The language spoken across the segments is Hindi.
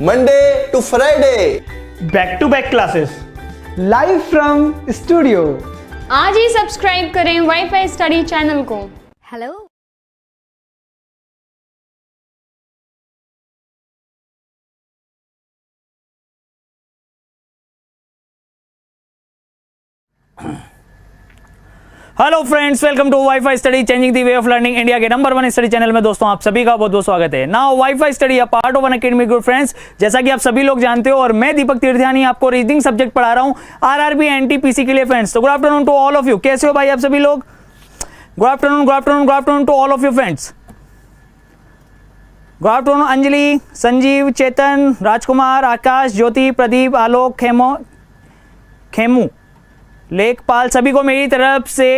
Monday to Friday, back to back classes, live from studio. आज ही सब्सक्राइब करें वाईफाई स्टडी चैनल को। Hello. Hello friends, welcome to WiFi study changing the way of learning, India के नंबर 1 स्टडी चैनल में दोस्तों आप सभी का बहुत बहुत स्वागत है। Now WiFi study a part of Unacademy group friends, जैसा कि आप सभी लोग जानते हो और मैं दीपक तीर्थयानी आपको रीजनिंग सब्जेक्ट पढ़ा रहा हूं आरआरबी एनटीपीसी के लिए फ्रेंड्स। तो good afternoon to all of you. कैसे हो भाई आप सभी लोग? Good afternoon, good afternoon, good afternoon to all of you friends. Good afternoon Anjali, Sanjeev, Chetan, Rajkumar, Akash, Jyoti, Pradeep, Alok, Khemu, Lekhpal, सभी को मेरी तरफ से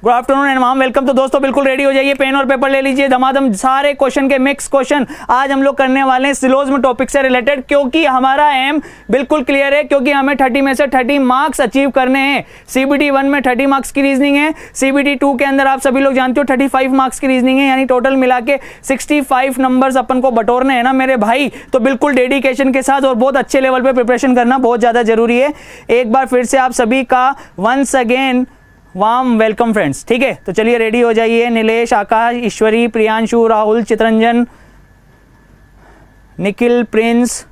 good afternoon and warm welcome. तो दोस्तों बिल्कुल रेडी हो जाइए, पेन और पेपर ले लीजिए, धमाधम सारे क्वेश्चन के मिक्स क्वेश्चन आज हम लोग करने वाले हैं सिलोज्म टॉपिक से रिलेटेड, क्योंकि हमारा एम बिल्कुल क्लियर है, क्योंकि हमें 30 में से 30 मार्क्स अचीव करने हैं। सीबीटी 1 में 30 मार्क्स की रीजनिंग है, सीबीटी 2 के अंदर आप सभी लोग जानते हो 35 मार्क्स की रीजनिंग है, यानी टोटल मिला के 65 नंबर्स अपन को बटोरने हैं ना मेरे भाई। तो बिल्कुल डेडिकेशन के साथ और बहुत अच्छे लेवल पे प्रिपरेशन करना बहुत ज्यादा जरूरी है। एक बार फिर से आप सभी का once again warm welcome friends. ठीक है, तो चलिए रेडी हो जाइए। नीलेश, आकाश, ईश्वरी, प्रियांशु, राहुल, चित्रंजन, निखिल, प्रिंस,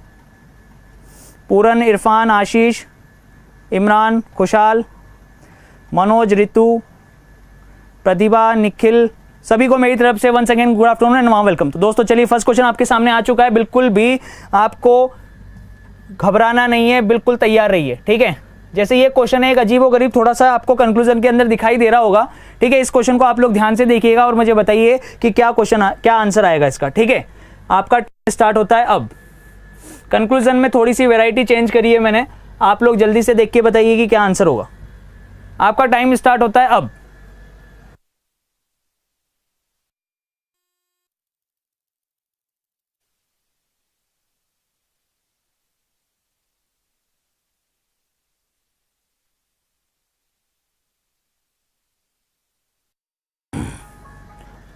पूरन, इरफान, आशीष, इमरान, खुशाल, मनोज, रितु, प्रतिभा, निखिल, सभी को मेरी तरफ से once again good afternoon and warm welcome. तो दोस्तों चलिए फर्स्ट क्वेश्चन आपके सामने आ चुका है, बिल्कुल भी आपको घबराना नहीं है, बिल्कुल तैयार रहिए। ठीक है, जैसे ये क्वेश्चन है एक अजीबोगरीब, थोड़ा सा आपको कंक्लूजन के अंदर दिखाई दे रहा होगा। ठीक है, इस क्वेश्चन को आप लोग ध्यान से देखिएगा और मुझे बताइए कि क्या क्वेश्चन, क्या आंसर आएगा इसका। ठीक है, आपका स्टार्ट होता है अब। कंक्लूजन में थोड़ी सी वैरायटी चेंज करी है मैंने, आप लोग जल्दी से देख के बताइए कि क्या आंसर होगा। आपका टाइम स्टार्ट होता है अब।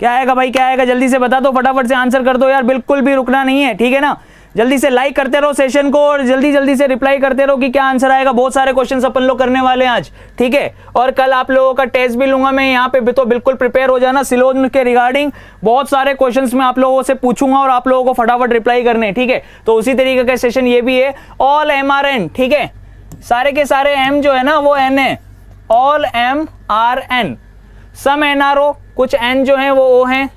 क्या आएगा भाई, क्या आएगा? जल्दी से बता दो, फटाफट से आंसर कर दो यार, बिल्कुल भी रुकना नहीं है। ठीक है ना, जल्दी से लाइक करते रहो सेशन को और जल्दी जल्दी से रिप्लाई करते रहो कि क्या आंसर आएगा। बहुत सारे क्वेश्चंस अपन लोग करने वाले हैं आज। ठीक है, और कल आप लोगों का टेस्ट भी लूंगा मैं यहाँ पे भी, तो बिल्कुल प्रिपेयर हो जाना। सिलोज्म के रिगार्डिंग बहुत सारे क्वेश्चंस मैं आप लोगों से पूछूंगा और आप लोगों को फटाफट रिप्लाई करने। ठीक है, तो उसी तरीके का सेशन ये भी है। ऑल MRN, ठीक है, सारे के सारे एम जो है ना वो एन है, ऑल MRN, सम NRO, कुछ एन जो है वो ओ है,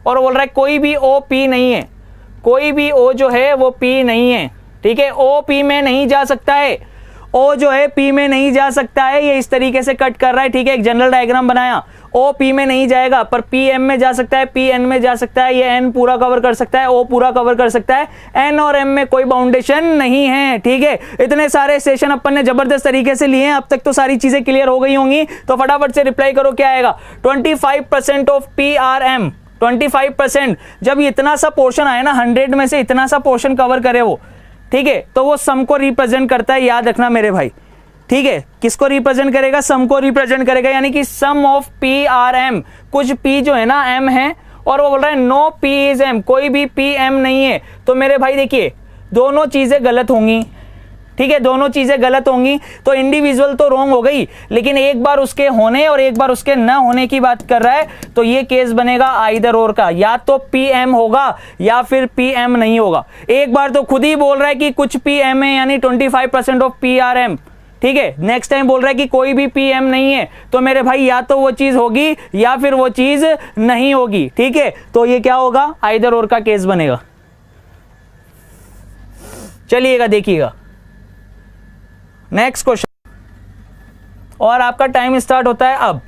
और बोल रहा है कोई भी ओ पी नहीं है, कोई भी ओ जो है वो पी नहीं है। ठीक है, ओ पी में नहीं जा सकता है, ओ जो है पी में नहीं जा सकता है, ये इस तरीके से कट कर रहा है। ठीक है, एक जनरल डायग्राम बनाया, ओ पी में नहीं जाएगा पर पी एम में जा सकता है, पी एन में जा सकता है, ये एन पूरा कवर कर सकता है, ओ पूरा कवर कर सकता है, एन और एम में कोई बाउंडेशन नहीं है। ठीक है, इतने सारे सेशन अपन ने जबरदस्त तरीके से लिए हैं, अब तक तो सारी चीजें क्लियर हो गई होंगी। तो फटाफट से रिप्लाई करो, क्या आएगा? 25% ऑफ PRM, 25%। जब इतना सा पोर्शन आए ना, 100 में से इतना सा पोर्शन कवर करे वो, ठीक है, तो वो सम को रिप्रेजेंट करता है, याद रखना मेरे भाई। ठीक है, किसको रिप्रेजेंट करेगा? सम को रिप्रेजेंट करेगा, यानी कि सम ऑफ PRM, कुछ P जो है ना M है, और वो बोल रहा है नो P इज M, कोई भी PM नहीं है। तो मेरे भाई देखिए दोनों चीजें गलत होंगी। ठीक है, दोनों चीजें गलत होंगी, तो इंडिविजुअल तो रॉन्ग हो गई, लेकिन एक बार उसके होने और एक बार उसके न होने की बात कर रहा है, तो ये केस बनेगा आइदर और का, या तो PM होगा या फिर PM नहीं होगा। एक बार तो खुद ही बोल रहा है कि कुछ PM है, यानी 25% ऑफ PRM। ठीक है, नेक्स्ट टाइम बोल रहा है कि कोई भी PM नहीं है, तो मेरे भाई या तो वो चीज होगी या फिर वो चीज नहीं होगी। ठीक है, तो ये क्या होगा? आइदर और का केस बनेगा। चलिएगा देखिएगा नेक्स्ट क्वेश्चन, और आपका टाइम स्टार्ट होता है अब।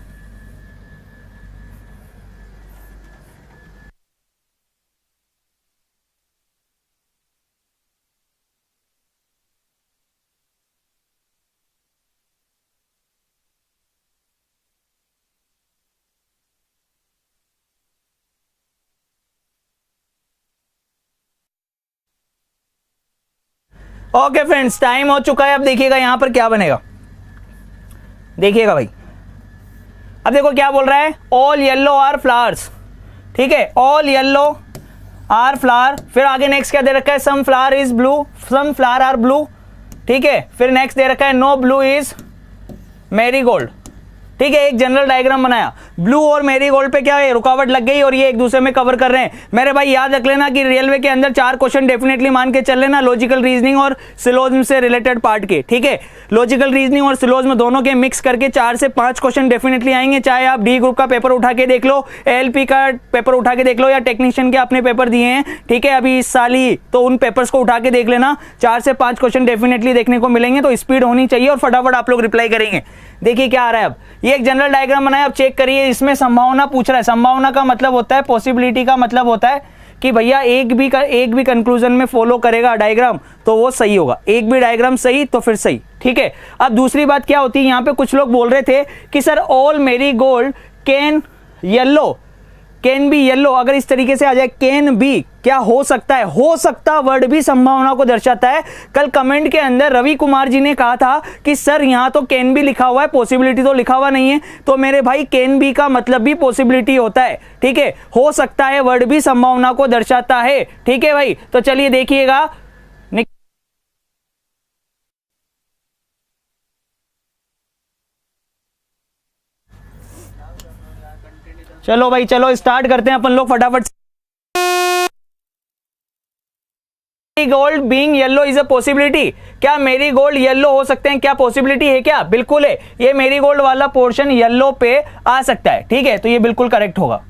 ओके फ्रेंड्स, टाइम हो चुका है। अब देखिएगा यहां पर क्या बनेगा, देखिएगा भाई। अब देखो क्या बोल रहा है, ऑल येलो आर फ्लावर्स। ठीक है, ऑल येलो आर फ्लावर, फिर आगे नेक्स्ट क्या दे रखा है, some flower is blue, some flower are blue, ठीक है। फिर नेक्स्ट दे रखा है नो ब्लू इज मैरीगोल्ड, ठीक है। एक जनरल डायग्राम बनाया, ब्लू और मैरीगोल्ड पे क्या है, रुकावट लग गई और ये एक दूसरे में कवर कर रहे हैं। मेरे भाई याद रख लेना कि रेलवे के अंदर 4 क्वेश्चन डेफिनेटली मान के चल लेना, लॉजिकल रीजनिंग और सिलोज्म से रिलेटेड पार्ट के, ठीक है। लॉजिकल रीजनिंग और सिलोज्म दोनों के मिक्स करके 4 से 5 क्वेश्चन डेफिनेटली आएंगे, चाहे आप डी ग्रुप का पेपर उठा के देख लो, एएलपी का पेपर उठा के देख लो, या टेक्नीशियन के अपने पेपर दिए हैं, ठीक है, अभी इस साल ही, तो उन पेपर्स को उठा के देख लेना। 4 से 5 क्वेश्चन डेफिनेटली देखने को मिलेंगे, तो स्पीड होनी चाहिए और फटाफट आप लोग रिप्लाई करेंगे। देखिए क्या आ रहा है, अब ये एक जनरल डायग्राम बनाया, अब चेक करिए, इसमें संभावना पूछ रहा है। संभावना का मतलब होता है, पॉसिबिलिटी का मतलब होता है कि भैया एक भी कंक्लूजन में फॉलो करेगा डायग्राम तो वो सही होगा, एक भी डायग्राम सही तो फिर सही, ठीक है। अब दूसरी बात क्या होती है, यहां पे कुछ लोग बोल रहे थे कि sir all marigold can yellow, can be yellow, अगर इस तरीके से आ जाए कैन बी, क्या हो सकता है, हो सकता वर्ड भी संभावना को दर्शाता है। कल कमेंट के अंदर रवि कुमार जी ने कहा था कि सर यहां तो कैन बी लिखा हुआ है, पॉसिबिलिटी तो लिखा हुआ नहीं है, तो मेरे भाई कैन बी का मतलब भी पॉसिबिलिटी होता है, ठीक है। हो सकता है वर्ड भी संभावना को दर्शाता है, ठीक है भाई। तो चलिए देखिएगा, चलो भाई चलो स्टार्ट करते हैं अपन लोग फटाफट। Gold being yellow is a possibility, क्या मेरीगोल्ड येलो हो सकते हैं, क्या पॉसिबिलिटी है क्या, बिल्कुल है, ये मेरीगोल्ड वाला पोर्शन येलो पे आ सकता है, ठीक है, तो ये बिल्कुल करेक्ट होगा।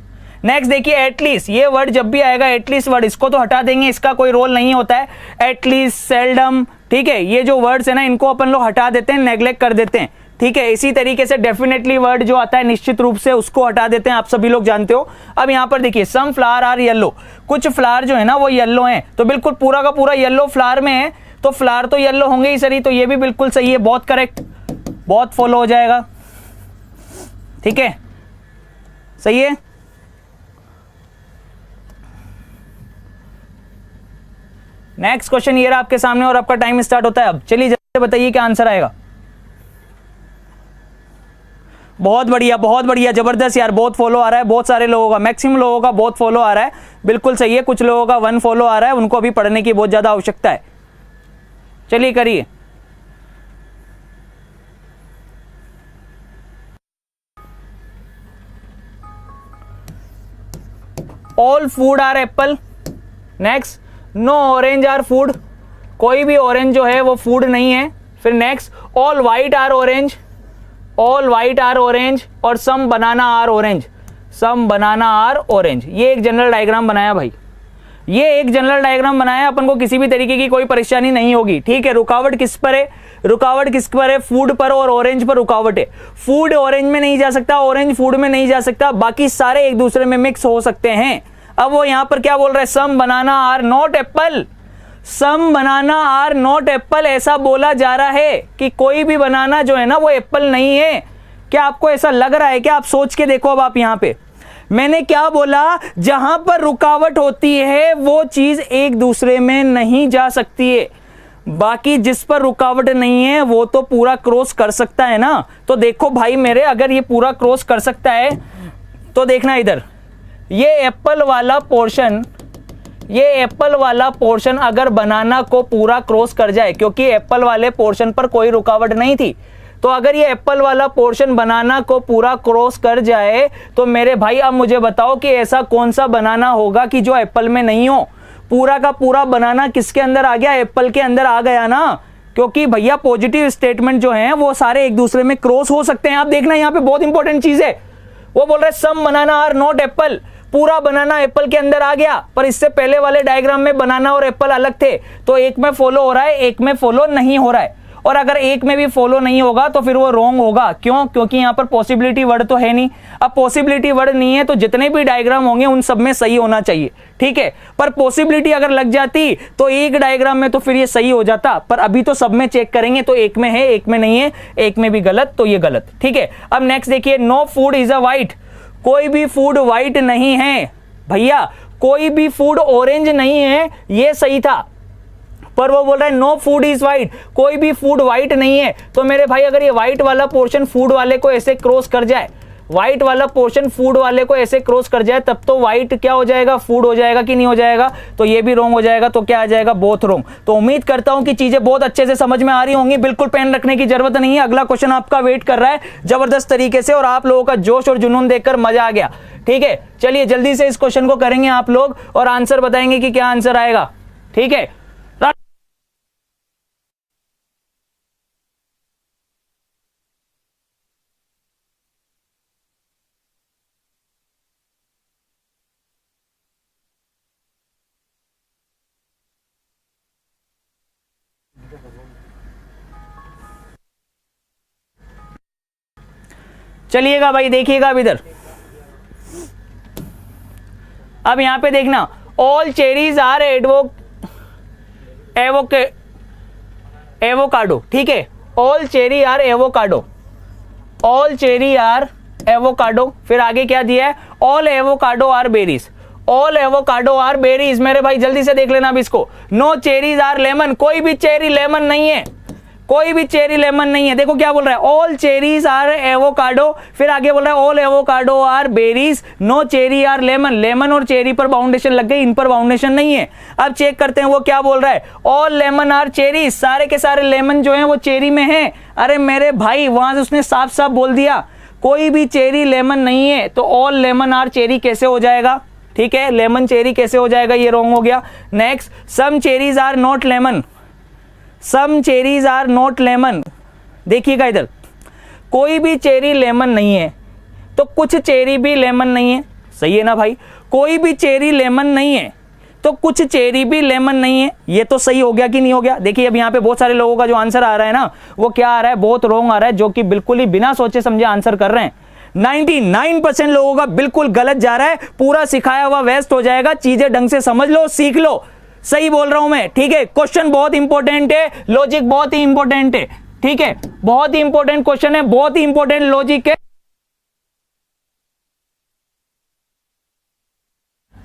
नेक्स्ट देखिए एटलीस्ट, ये वर्ड जब भी आएगा एटलीस्ट वर्ड, इसको तो हटा देंगे, इसका कोई रोल नहीं होता है। एटलीस्ट, सेल्डम, ठीक है, ये जो वर्ड्स है ना इनको अपन लोग हटा देते हैं, नेग्लेक्ट कर देते हैं, ठीक है। इसी तरीके से डेफिनेटली वर्ड जो आता है निश्चित रूप से उसको हटा देते हैं, आप सभी लोग जानते हो। अब यहां पर देखिए सम फ्लावर आर येलो, कुछ फ्लावर जो है ना वो येलो हैं, तो बिल्कुल पूरा का पूरा येलो फ्लावर में है, तो फ्लावर तो येलो होंगे ही सही, तो ये भी बिल्कुल सही है, बहुत करेक्ट, बहुत फॉलो हो जाएगा, ठीक है, सही है। नेक्स्ट क्वेश्चन ये रहा आपके सामने और आपका टाइम स्टार्ट होता है अब। चलिए जल्दी बताइए क्या आंसर आएगा। बहुत बढ़िया जबरदस्त यार, बहुत फॉलो आ रहा है, बहुत सारे लोगों का, मैक्सिमम लोगों का बहुत फॉलो आ रहा है, बिल्कुल सही है। कुछ लोगों का 1 फॉलो आ रहा है, उनको अभी पढ़ने की बहुत ज्यादा आवश्यकता है। चलिए करिए। All food are apple, next no orange are food, कोई भी ऑरेंज जो है वो फूड नहीं है। फिर next all white are orange, all white are orange, और some banana are orange, some banana are orange. ये एक जनरल डायग्राम बनाया भाई, ये एक जनरल डायग्राम बनाया, अपन को किसी भी तरीके की कोई परेशानी नहीं होगी, ठीक है। रुकावट किस पर है, रुकावट किस पर है, फूड पर और ऑरेंज पर रुकावट है। फूड ऑरेंज में नहीं जा सकता, ऑरेंज फूड में नहीं जा सकता, बाकी सारे एक दूसरे में मिक्स हो सकते हैं। अब वो यहां पर क्या बोल रहे हैं, some banana are not apple, some banana are not apple, ऐसा बोला जा रहा है कि कोई भी बनाना जो है ना वो एप्पल नहीं है। क्या आपको ऐसा लग रहा है क्या, आप सोच के देखो। अब आप यहां पे मैंने क्या बोला, जहां पर रुकावट होती है वो चीज एक दूसरे में नहीं जा सकती है, बाकी जिस पर रुकावट नहीं है वो तो पूरा क्रॉस कर सकता है ना। तो देखो भाई मेरे, अगर ये पूरा क्रॉस कर सकता है तो देखना इधर, ये एप्पल वाला पोर्शन, ये एप्पल वाला पोर्शन अगर बनाना को पूरा क्रॉस कर जाए, क्योंकि एप्पल वाले पोर्शन पर कोई रुकावट नहीं थी, तो अगर ये एप्पल वाला पोर्शन बनाना को पूरा क्रॉस कर जाए तो मेरे भाई अब मुझे बताओ कि ऐसा कौन सा बनाना होगा कि जो एप्पल में नहीं हो। पूरा का पूरा बनाना किसके अंदर आ गया, एप्पल के अंदर आ गया ना, क्योंकि भैया पॉजिटिव स्टेटमेंट जो हैं वो सारे एक दूसरे में क्रॉस हो सकते हैं। आप देखना यहाँ पे बहुत इंपॉर्टेंट चीज है, वो बोल रहे सम बनाना आर नॉट एप्पल, पूरा बनाना एप्पल के अंदर आ गया, पर इससे पहले वाले डायग्राम में बनाना और एप्पल अलग थे, तो एक में फॉलो हो रहा है, एक में फॉलो नहीं हो रहा है। और अगर एक में भी फॉलो नहीं होगा तो फिर वो रॉन्ग होगा। क्यों? क्योंकि यहां पर पॉसिबिलिटी वर्ड तो है नहीं। अब पॉसिबिलिटी वर्ड नहीं है तो जितने भी डायग्राम होंगे उन सब में सही होना चाहिए, ठीक है। पर पॉसिबिलिटी अगर लग जाती तो एक डायग्राम में तो फिर ये सही हो जाता, पर अभी तो सब में चेक करेंगे तो एक में है, एक में नहीं है, एक में भी गलत, तो ये गलत, ठीक है। अब नेक्स्ट देखिए, no food is a white, कोई भी फूड वाइट नहीं है भैया, कोई भी फूड ऑरेंज नहीं है, ये सही था, पर वो बोल रहा है नो फूड इज वाइट, कोई भी फूड वाइट नहीं है। तो मेरे भाई अगर ये वाइट वाला पोर्शन फूड वाले को ऐसे क्रॉस कर जाए व्हाइट वाला पोर्शन फूड वाले को ऐसे क्रॉस कर जाए तब तो व्हाइट क्या हो जाएगा, फूड हो जाएगा कि नहीं हो जाएगा, तो ये भी रॉन्ग हो जाएगा, तो क्या आ जाएगा, बोथ रॉन्ग। तो उम्मीद करता हूं कि चीजें बहुत अच्छे से समझ में आ रही होंगी, बिल्कुल पेन रखने की जरूरत नहीं है, अगला क्वेश्चन आपका वेट कर रहा है जबरदस्त तरीके से, और आप लोगों का जोश और जुनून देखकर मजा आ गया। ठीक है, चलिए जल्दी से इस क्वेश्चन को करेंगे आप लोग और आंसर बताएंगे कि क्या आंसर आएगा। ठीक है, चलिएगा भाई, देखिएगा अब इधर, अब यहां पे देखना, ऑल चेरीज आर एवोकाडो। ठीक है, all cherry are avocado, all cherry are avocado. फिर आगे क्या दिया है, all avocado are berries, all avocado are berries. मेरे भाई जल्दी से देख लेना अब इसको, नो चेरीज आर लेमन, कोई भी चेरी लेमन नहीं है, कोई भी चेरी लेमन नहीं है। देखो क्या बोल रहा है, ऑल चेरीज आर एवोकाडो, फिर आगे बोल रहा है all avocado are berries, no cherry are lemon. Lemon और चेरी पर बाउंडेशन लग गई, इन पर बाउंडेशन नहीं है। अब चेक करते हैं वो क्या बोल रहा है, ऑल लेमन आर चेरीज, सारे के सारे लेमन जो हैं वो चेरी में हैं। अरे मेरे भाई वहां से उसने साफ साफ बोल दिया कोई भी चेरी लेमन नहीं है, तो ऑल लेमन आर चेरी कैसे हो जाएगा। ठीक है, लेमन चेरी कैसे हो जाएगा, ये रॉन्ग हो गया। Next, some cherries are not lemon, some cherries are not lemon. देखिएगा इधर, कोई भी चेरी लेमन नहीं है, तो कुछ चेरी भी लेमन नहीं है। सही है ना भाई, कोई भी चेरी लेमन नहीं है तो कुछ चेरी भी लेमन नहीं है। ये तो सही हो गया कि नहीं हो गया। देखिए अब यहाँ पे बहुत सारे लोगों का जो आंसर आ रहा है ना, वो क्या आ रहा है, बहुत रॉन्ग आ रहा है, जो कि बिल्कुल ही बिना सोचे समझे आंसर कर रहे हैं। 99% लोगों का बिल्कुल गलत जा रहा है, पूरा सिखाया हुआ वेस्ट हो जाएगा। चीजें ढंग से समझ लो, सीख लो, सही बोल रहा हूं मैं। ठीक है, क्वेश्चन बहुत इंपॉर्टेंट है, लॉजिक बहुत ही इंपॉर्टेंट है। ठीक है, बहुत ही इंपॉर्टेंट क्वेश्चन है, बहुत ही इंपॉर्टेंट लॉजिक है।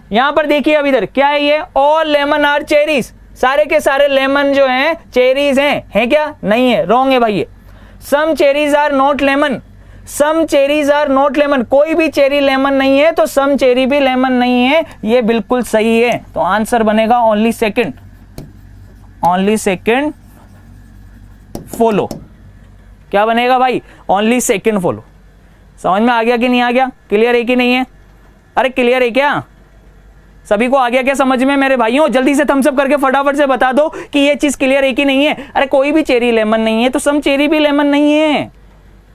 यहां पर देखिए अब इधर क्या है, ये ऑल लेमन आर चेरीज, सारे के सारे लेमन जो हैं चेरीज हैं क्या, नहीं है, रॉन्ग है भाई ये। Some cherries are not lemon, some cherries are not lemon, कोई भी चेरी लेमन नहीं है तो सम चेरी भी लेमन नहीं है, ये बिल्कुल सही है। तो आंसर बनेगा only second, only second follow. क्या बनेगा भाई, ओनली सेकंड फॉलो। समझ में आ गया कि नहीं आ गया, क्लियर है कि नहीं है, अरे क्लियर है क्या, सभी को आ गया क्या समझ में मेरे भाइयों। जल्दी से थम्स अप करके फटाफट से बता दो कि ये चीज क्लियर है कि नहीं है। अरे कोई भी चेरी लेमन नहीं है तो सम चेरी भी लेमन नहीं है,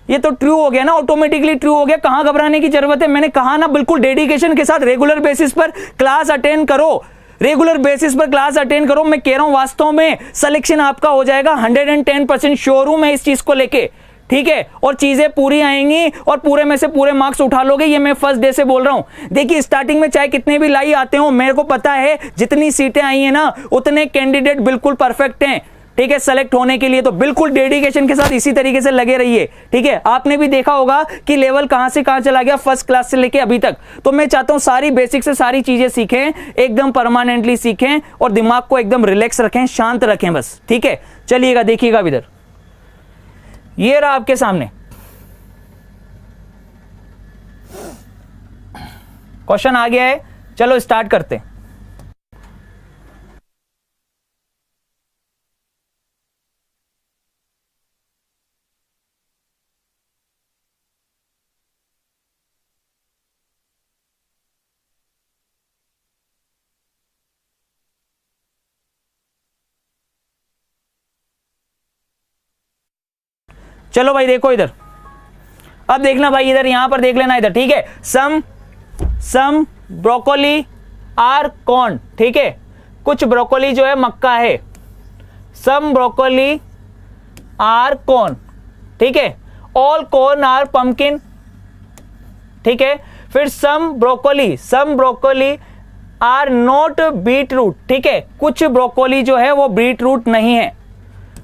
ये तो ट्रू हो गया ना, ऑटोमेटिकली ट्रू हो गया, कहां घबराने की जरूरत है। मैंने कहा ना, बिल्कुल डेडिकेशन के साथ रेगुलर बेसिस पर क्लास अटेंड करो, रेगुलर बेसिस पर क्लास अटेंड करो। मैं कह रहा हूं वास्तव में सिलेक्शन आपका हो जाएगा, 110% श्योर हूं मैं इस चीज को लेके। ठीक है, और चीजें पूरी आएंगी और पूरे में से पूरे मार्क्स उठा लोगे, ये मैं फर्स्ट डे से बोल रहा हूं। देखिए स्टार्टिंग में चाहे कितने भी लाई आते हो, मेरे को पता है जितनी सीटें आई है ना उतने कैंडिडेट बिल्कुल परफेक्ट हैं। ठीक है, सेलेक्ट होने के लिए तो बिल्कुल डेडिकेशन के साथ इसी तरीके से लगे रहिए। ठीक है, आपने भी देखा होगा कि लेवल कहां से कहां चला गया, फर्स्ट क्लास से लेके अभी तक। तो मैं चाहता हूं सारी बेसिक से सारी चीजें सीखें, एकदम परमानेंटली सीखें और दिमाग को एकदम रिलैक्स रखें, शांत रखें बस। ठीक है, चलिएगा देखिएगा इधर, ये रहा आपके सामने क्वेश्चन आ गया है, चलो स्टार्ट करते हैं। चलो भाई देखो इधर, अब देखना भाई इधर, यहां पर देख लेना इधर। ठीक है, सम ब्रोकोली आर कॉर्न। ठीक है, कुछ ब्रोकोली जो है मक्का है, सम ब्रोकोली आर कॉर्न। ठीक है, ऑल कॉर्न आर पंपकिन। ठीक है, फिर some broccoli are not beetroot. ठीक है, कुछ ब्रोकोली जो है वो बीट रूट नहीं है,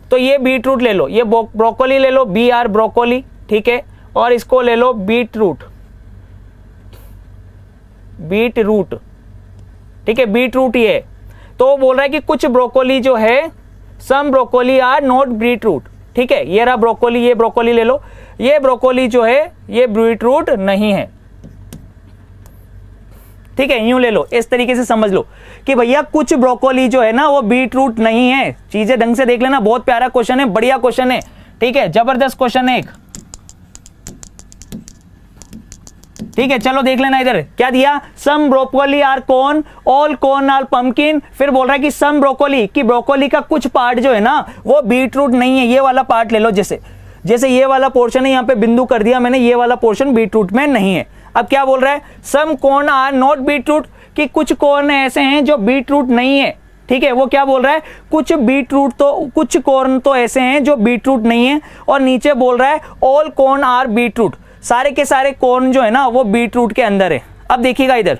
तो ये बीट रूट ले लो, ये ब्रोकोली ले लो, बी आर ब्रोकोली। ठीक है, और इसको ले लो बीट रूट, बीट रूट। ठीक है, बीट रूट ये, तो वो बोल रहा है कि कुछ ब्रोकोली जो है, some broccoli are not beetroot. ठीक है, ये रहा ब्रोकोली, ये ब्रोकोली ले लो, ये ब्रोकोली जो है ये बीटरूट नहीं है, ठीक है, यूं ले लो, इस तरीके से समझ लो कि भैया कुछ ब्रोकोली जो है ना वो बीटरूट नहीं है। चीजें ढंग से देख लेना, बहुत प्यारा क्वेश्चन है, बढ़िया क्वेश्चन है, ठीक है, जबरदस्त क्वेश्चन है एक, ठीक है। चलो देख लेना इधर क्या दिया, some broccoli are corn, all corn are pumpkin. फिर बोल रहा है कि सम ब्रोकोली, कि ब्रोकोली का कुछ पार्ट जो है ना वो बीटरूट नहीं है। ये वाला पार्ट ले लो, जैसे ये वाला पोर्शन है, यहां पे बिंदु कर दिया मैंने, ये वाला पोर्शन बीटरूट में नहीं है। अब क्या बोल रहा है, सम कॉर्न आर नॉट बीटरूट, कि कुछ कॉर्न ऐसे हैं जो बीटरूट नहीं है, ठीक है। वो क्या बोल रहा है, कुछ कॉर्न तो ऐसे हैं जो बीटरूट नहीं है, और नीचे बोल रहा है ऑल कॉर्न आर बीटरूट, सारे के सारे कॉर्न जो है ना वो बीटरूट के अंदर है। अब देखिएगा इधर,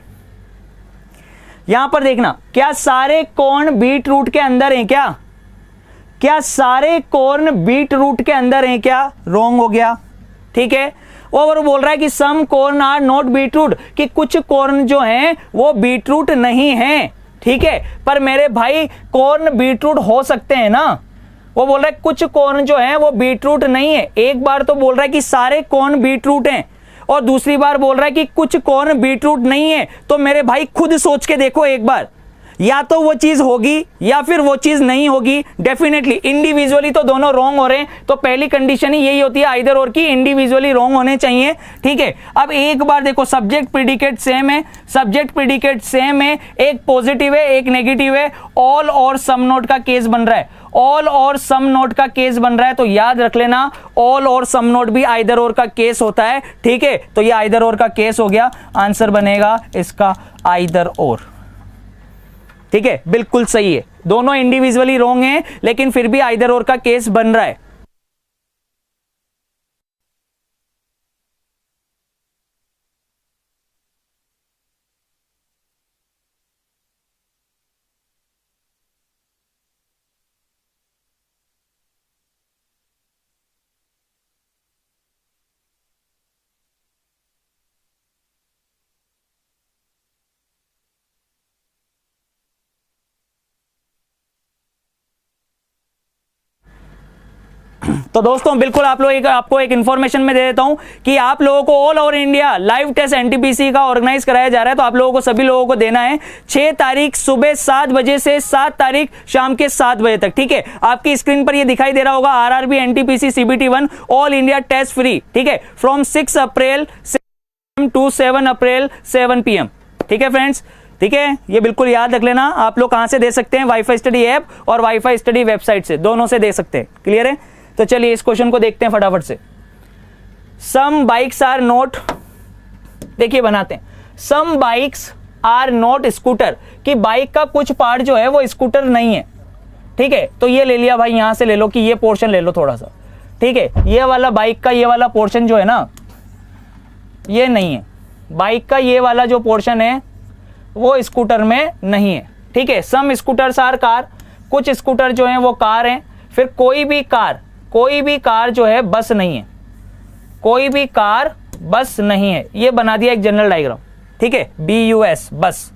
यहां पर देखना, क्या सारे कॉर्न बीटरूट के अंदर हैं क्या सारे कॉर्न बीटरूट के अंदर हैं क्या? रॉन्ग हो गया, ठीक है। और बोल रहा है कि सम कॉर्न आर नॉट बीटरूट, कि कुछ कॉर्न जो हैं वो बीटरूट नहीं हैं, ठीक है। पर मेरे भाई कॉर्न बीटरूट हो सकते हैं ना, वो बोल रहा है कुछ कॉर्न जो है वो बीटरूट नहीं है। एक बार तो बोल रहा है कि सारे कॉर्न बीटरूट हैं, और दूसरी बार बोल रहा है कि कुछ कॉर्न बीटरूट नहीं है। तो मेरे भाई खुद सोच के देखो एक बार, या तो वो चीज होगी या फिर वो चीज नहीं होगी। डेफिनेटली इंडिविजुअली तो दोनों रॉन्ग हो रहे हैं, तो पहली कंडीशन ही यही होती है आइदर और की, इंडिविजुअली रॉन्ग होने चाहिए, ठीक है। अब एक बार देखो, सब्जेक्ट प्रेडिकेट सेम है, एक पॉजिटिव है एक नेगेटिव है, ऑल और सम नोट का केस बन रहा है, ऑल और सम नोट का केस बन रहा है। तो याद रख लेना, ऑल और सम नोट भी आइदर और का केस होता है, ठीक है। तो ये आइदर और का केस हो गया, आंसर बनेगा इसका आइदर और, ठीक है, बिल्कुल सही है। दोनों इंडिविजुअली रॉन्ग हैं, लेकिन फिर भी आइदर और का केस बन रहा है। तो दोस्तों बिल्कुल आपको एक इंफॉर्मेशन में दे देता हूं कि आप लोगों को all over India live test NTPC का ऑर्गेनाइज कराया जा रहा है। तो आप लोगों को, सभी लोगों को देना है 6 तारीख सुबह 7 बजे से 7 तारीख शाम के 7 बजे तक, ठीक है। आपकी स्क्रीन पर ये दिखाई दे रहा होगा, RRB NTPC CBT 1 all India test free, ठीक है, from 6 April to 7 April 7 PM, ठीक है फ्रेंड्स, ठीक है। ये बिल्कुल याद रख लेना। आप लोग कहां से दे सकते हैं, वाईफाई स्टडी ऐप और वाईफाई स्टडी वेबसाइट से, दोनों से दे सकते हैं। क्लियर है? तो चलिए इस क्वेश्चन को देखते हैं फटाफट से। सम बाइक्स आर नॉट, देखिए बनाते हैं, सम बाइक्स आर नॉट स्कूटर, कि बाइक का कुछ पार्ट जो है वो स्कूटर नहीं है, ठीक है। तो ये ले लिया भाई, यहां से ले लो कि ये पोर्शन ले लो थोड़ा सा, ठीक है। ये वाला बाइक का ये वाला पोर्शन जो है ना ये नहीं है, बाइक का ये वाला जो पोर्शन है वो स्कूटर में नहीं है, ठीक है। सम स्कूटर्स आर कार, कुछ स्कूटर जो है वो कार हैं। फिर कोई भी कार जो है बस नहीं है, कोई भी कार बस नहीं है। ये बना दिया एक जनरल डायग्राम, ठीक है, BUS बस।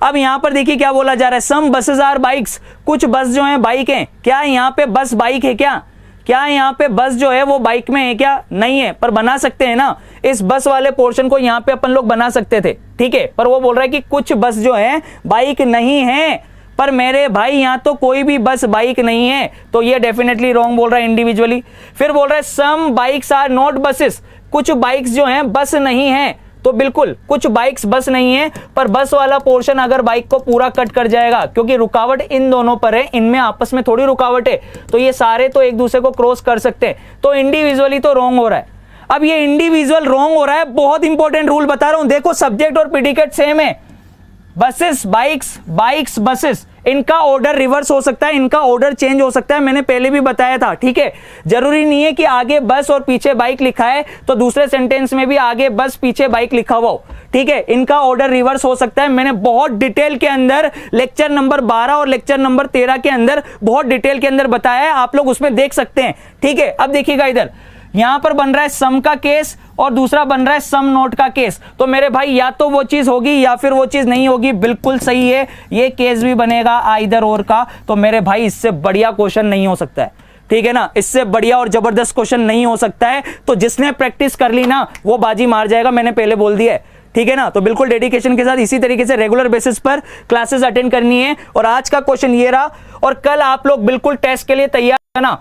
अब यहां पर देखिए क्या बोला जा रहा है, सम बसेस आर बाइक्स, कुछ बस जो है बाइक हैं। क्या यहां पे बस बाइक है क्या यहां पे बस जो है वो बाइक में है क्या? नहीं है, पर बना सकते हैं ना, इस बस वाले पोर्शन को यहां पे अपन लोग बना सकते थे, ठीक है। पर वो बोल रहा है कि कुछ बस जो है बाइक नहीं है। पर मेरे भाई यहां तो कोई भी बस बाइक नहीं है, तो ये डेफिनेटली रॉन्ग बोल रहा है इंडिविजुअली। फिर बोल रहा है सम बाइक्स आर नॉट बसेस, कुछ बाइक्स जो हैं बस नहीं है। तो बिल्कुल कुछ बाइक्स बस नहीं है, पर बस वाला पोर्शन अगर बाइक को पूरा कट कर जाएगा, क्योंकि रुकावट इन दोनों पर है, इनमें आपस में थोड़ी रुकावट है, तो ये सारे तो एक दूसरे को क्रॉस कर सकते हैं। तो इंडिविजुअली तो रॉन्ग हो रहा है। अब ये इंडिविजुअल रॉन्ग हो रहा है, बहुत इंपॉर्टेंट रूल बता रहा हूं, देखो सब्जेक्ट और प्रेडिकेट सेम है, बसेस बाइक्स, बाइक्स बसेस, इनका ऑर्डर रिवर्स हो सकता है, इनका ऑर्डर चेंज हो सकता है, मैंने पहले भी बताया था, ठीक है। जरूरी नहीं है कि आगे बस और पीछे बाइक लिखा है तो दूसरे सेंटेंस में भी आगे बस पीछे बाइक लिखा हुआ हो, ठीक है। इनका ऑर्डर रिवर्स हो सकता है, मैंने बहुत डिटेल के अंदर लेक्चर नंबर 12 और लेक्चर नंबर 13 के अंदर बहुत डिटेल के अंदर बताया है, आप लोग उसमें देख सकते हैं, ठीक है। अब देखिएगा इधर, यहां पर बन रहा है सम का केस और दूसरा बन रहा है सम नोट का केस। तो मेरे भाई या तो वो चीज होगी या फिर वो चीज नहीं होगी, बिल्कुल सही है। ये केस भी बनेगा आइदर और का, तो मेरे भाई इससे बढ़िया क्वेश्चन नहीं हो सकता है, ठीक है ना, इससे बढ़िया और जबरदस्त क्वेश्चन नहीं हो सकता है। तो जिसने प्रैक्टिस कर ली ना वो बाजी मार जाएगा, मैंने पहले बोल दिया है, ठीक है ना। तो बिल्कुल डेडिकेशन के साथ इसी तरीके से रेगुलर बेसिस पर क्लासेस अटेंड करनी है। और आज का क्वेश्चन ये रहा, और कल आप लोग बिल्कुल टेस्ट के लिए तैयार है ना।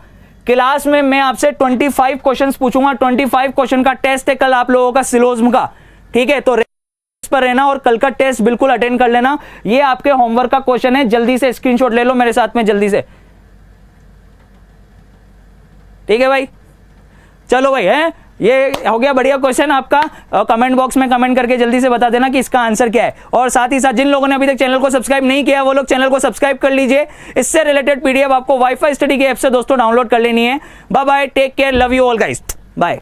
क्लास में मैं आपसे 25 क्वेश्चंस पूछूंगा, 25 क्वेश्चन का टेस्ट है कल आप लोगों का सिलोज्म का, ठीक है। तो पर रहना और कल का टेस्ट बिल्कुल अटेंड कर लेना। ये आपके होमवर्क का क्वेश्चन है, जल्दी से स्क्रीनशॉट ले लो मेरे साथ में जल्दी से, ठीक है भाई। चलो भाई, है ये हो गया बढ़िया क्वेश्चन आपका। कमेंट बॉक्स में कमेंट करके जल्दी से बता देना कि इसका आंसर क्या है। और साथ ही साथ जिन लोगों ने अभी तक चैनल को सब्सक्राइब नहीं किया वो लोग चैनल को सब्सक्राइब कर लीजिए। इससे रिलेटेड पीडीएफ आपको वाईफाई स्टडी के ऐप से दोस्तों डाउनलोड कर लेनी है। Bye bye, take care, love you all guys, bye.